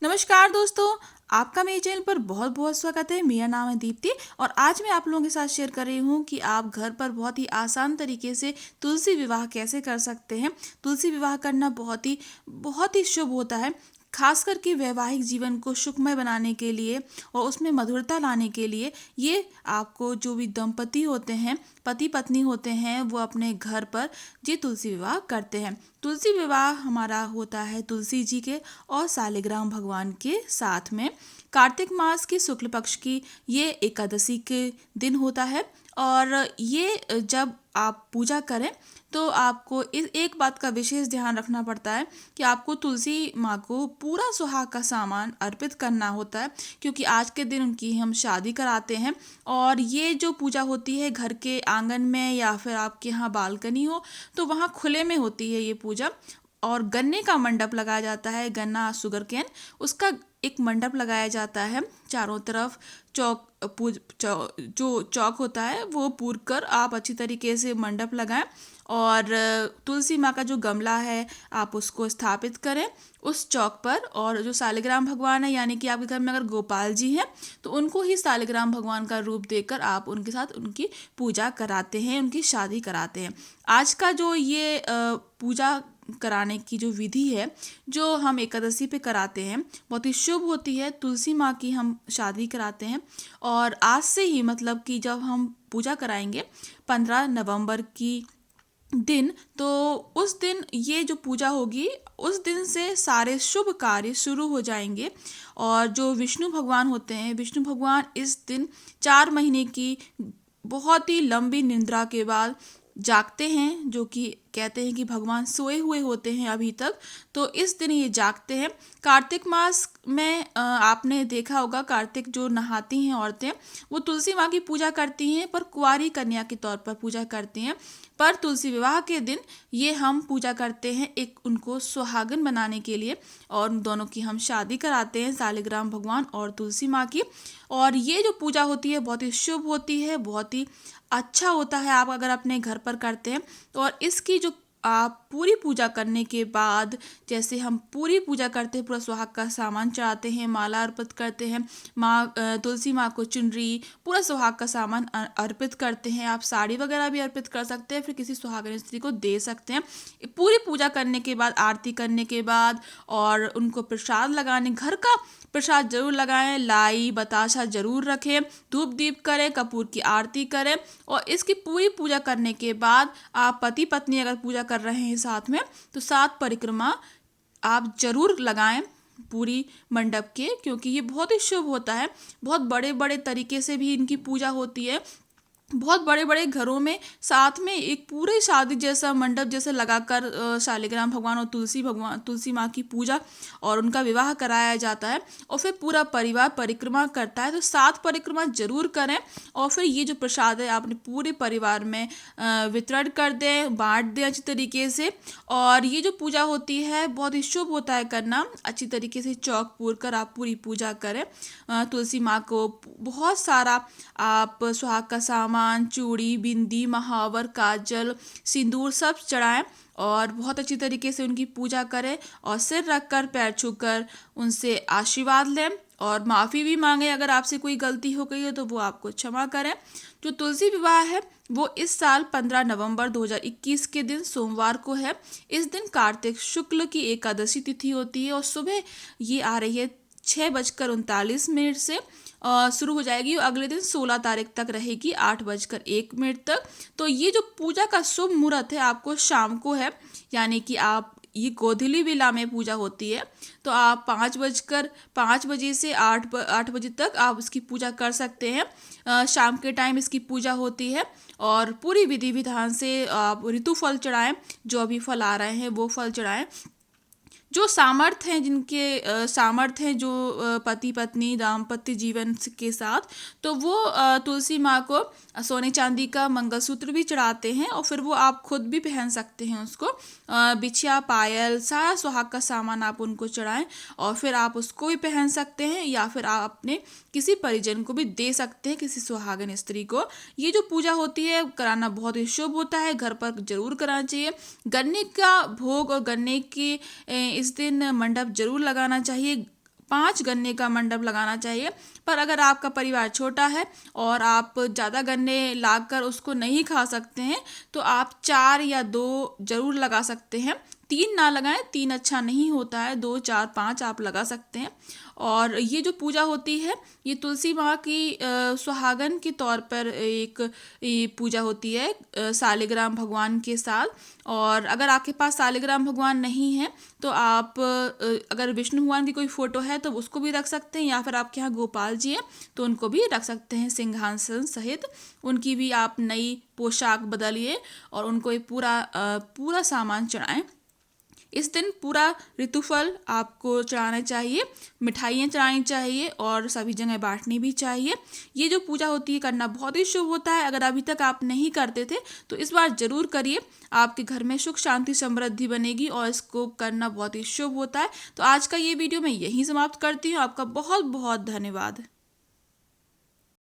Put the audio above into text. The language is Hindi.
नमस्कार दोस्तों। आपका मेरे चैनल पर बहुत बहुत स्वागत है। मेरा नाम है दीप्ति और आज मैं आप लोगों के साथ शेयर कर रही हूँ कि आप घर पर बहुत ही आसान तरीके से तुलसी विवाह कैसे कर सकते हैं। तुलसी विवाह करना बहुत ही शुभ होता है, खास करके वैवाहिक जीवन को सुखमय बनाने के लिए और उसमें मधुरता लाने के लिए। ये आपको जो भी दंपति होते हैं, पति पत्नी होते हैं, वो अपने घर पर ये तुलसी विवाह करते हैं। तुलसी विवाह हमारा होता है तुलसी जी के और सालिग्राम भगवान के साथ में। कार्तिक मास की शुक्ल पक्ष की ये एकादशी के दिन होता है और ये जब आप पूजा करें तो आपको इस एक बात का विशेष ध्यान रखना पड़ता है कि आपको तुलसी माँ को पूरा सुहाग का सामान अर्पित करना होता है, क्योंकि आज के दिन उनकी हम शादी कराते हैं। और ये जो पूजा होती है घर के आंगन में या फिर आपके यहाँ बालकनी हो तो वहाँ खुले में होती है ये पूजा। और गन्ने का मंडप लगाया जाता है, गन्ना शुगर कैन, उसका एक मंडप लगाया जाता है चारों तरफ। चौक जो चौक होता है वो पूर कर आप अच्छी तरीके से मंडप लगाएं और तुलसी माँ का जो गमला है आप उसको स्थापित करें उस चौक पर। और जो सालिग्राम भगवान है, यानी कि आपके घर में अगर गोपाल जी हैं तो उनको ही सालिग्राम भगवान का रूप देकर आप उनके साथ उनकी पूजा कराते हैं, उनकी शादी कराते हैं। आज का जो ये पूजा कराने की जो विधि है जो हम एकादशी पे कराते हैं बहुत ही शुभ होती है। तुलसी माँ की हम शादी कराते हैं और आज से ही मतलब कि जब हम पूजा कराएंगे 15 नवंबर की दिन, तो उस दिन ये जो पूजा होगी उस दिन से सारे शुभ कार्य शुरू हो जाएंगे। और जो विष्णु भगवान होते हैं, विष्णु भगवान इस दिन 4 महीने की बहुत ही लंबी निद्रा के बाद जागते हैं, जो कि कहते हैं कि भगवान सोए हुए होते हैं अभी तक, तो इस दिन ये जागते हैं। कार्तिक मास में आपने देखा होगा कार्तिक जो नहाती हैं औरतें वो तुलसी माँ की पूजा करती हैं, पर कुंवारी कन्या के तौर पर पूजा करती हैं। पर तुलसी विवाह के दिन ये हम पूजा करते हैं एक उनको सुहागन बनाने के लिए, और उन दोनों की हम शादी कराते हैं, सालिग्राम भगवान और तुलसी माँ की। और ये जो पूजा होती है बहुत ही शुभ होती है, बहुत ही अच्छा होता है आप अगर अपने घर पर करते हैं तो। और इसकी जो आप पूरी पूजा करने के बाद, जैसे हम पूरी पूजा करते हैं, पूरा सुहाग का सामान चढ़ाते हैं, माला अर्पित करते हैं, तुलसी माँ को चुनरी, पूरा सुहाग का सामान अर्पित करते हैं। आप साड़ी वगैरह भी अर्पित कर सकते हैं, फिर किसी सुहागिन स्त्री को दे सकते हैं। पूरी पूजा करने के बाद, आरती करने के बाद और उनको प्रसाद लगाने, घर का प्रसाद जरूर लगाएं, लाई बताशा जरूर रखें, धूप दीप करें, कपूर की आरती करें। और इसकी पूरी पूजा करने के बाद आप पति पत्नी अगर पूजा कर रहे हैं साथ में तो 7 परिक्रमा आप जरूर लगाएं पूरी मंडप के, क्योंकि ये बहुत ही शुभ होता है। बहुत बड़े बड़े तरीके से भी इनकी पूजा होती है। बहुत बड़े बड़े घरों में साथ में एक पूरे शादी जैसा मंडप जैसे लगाकर शालिग्राम भगवान और तुलसी माँ की पूजा और उनका विवाह कराया जाता है। और फिर पूरा परिवार परिक्रमा करता है, तो 7 परिक्रमा जरूर करें। और फिर ये जो प्रसाद है आपने पूरे परिवार में वितरण कर दें, बांट दें अच्छी तरीके से। और ये जो पूजा होती है बहुत ही शुभ होता है करना, अच्छी तरीके से चौक पूर कर आप पूरी पूजा करें। तुलसी माँ को बहुत सारा आप सुहाग का सामान, चूड़ी, बिंदी, महावर, काजल, सिंदूर सब चढ़ाएं और बहुत अच्छी तरीके से उनकी पूजा करें। और सिर रखकर पैर छूकर उनसे आशीर्वाद लें और माफ़ी भी मांगें। अगर आपसे कोई गलती हो गई है तो वो आपको क्षमा करें। जो तुलसी विवाह है वो इस साल 15 नवंबर 2021 के दिन सोमवार को है। इस दिन कार्तिक शुक्ल की एकादशी तिथि होती है और सुबह ये आ रही है 6:39 से शुरू हो जाएगी और अगले दिन 16 तारीख तक रहेगी 8:01 तक। तो ये जो पूजा का शुभ मुहूर्त है आपको शाम को है, यानी कि आप ये गोधूली वेला में पूजा होती है। तो आप 5:05 से 8 बजे तक आप इसकी पूजा कर सकते हैं। शाम के टाइम इसकी पूजा होती है और पूरी विधि विधान से आप ऋतु फल चढ़ाएं, जो अभी फल आ रहे हैं वो फल चढ़ाएं। जो सामर्थ्य हैं जिनके सामर्थ्य हैं जो पति पत्नी दाम्पत्य जीवन के साथ, तो वो तुलसी माँ को सोने चांदी का मंगलसूत्र भी चढ़ाते हैं और फिर वो आप खुद भी पहन सकते हैं उसको। बिछिया, पायल, सारा सुहाग का सामान आप उनको चढ़ाएं और फिर आप उसको भी पहन सकते हैं या फिर आप अपने किसी परिजन को भी दे सकते हैं, किसी सुहागन स्त्री को। ये जो पूजा होती है कराना बहुत ही शुभ होता है, घर पर जरूर कराना चाहिए। गन्ने का भोग और गन्ने की इस दिन मंडप जरूर लगाना चाहिए। 5 गन्ने का मंडप लगाना चाहिए। पर अगर आपका परिवार छोटा है और आप ज़्यादा गन्ने लाकर उसको नहीं खा सकते हैं तो आप 4 या 2 ज़रूर लगा सकते हैं। 3 ना लगाएं, 3 अच्छा नहीं होता है, 2, 4, 5 आप लगा सकते हैं। और ये जो पूजा होती है ये तुलसी माँ की सुहागन के तौर पर एक ये पूजा होती है शालिग्राम भगवान के साथ। और अगर आपके पास शालिग्राम भगवान नहीं है तो आप अगर विष्णु भगवान की कोई फोटो है तो उसको भी रख सकते हैं, या फिर आपके यहाँ गोपाल जी हैं तो उनको भी रख सकते हैं सिंहासन सहित। उनकी भी आप नई पोशाक बदलिए और उनको ये पूरा सामान चढ़ाएं। इस दिन पूरा ऋतुफल आपको चढ़ाना चाहिए, मिठाइयाँ चढ़ानी चाहिए और सभी जगह बांटनी भी चाहिए। ये जो पूजा होती है करना बहुत ही शुभ होता है। अगर अभी तक आप नहीं करते थे तो इस बार ज़रूर करिए, आपके घर में सुख शांति समृद्धि बनेगी और इसको करना बहुत ही शुभ होता है। तो आज का ये वीडियो मैं यहीं समाप्त करती हूँ। आपका बहुत बहुत धन्यवाद।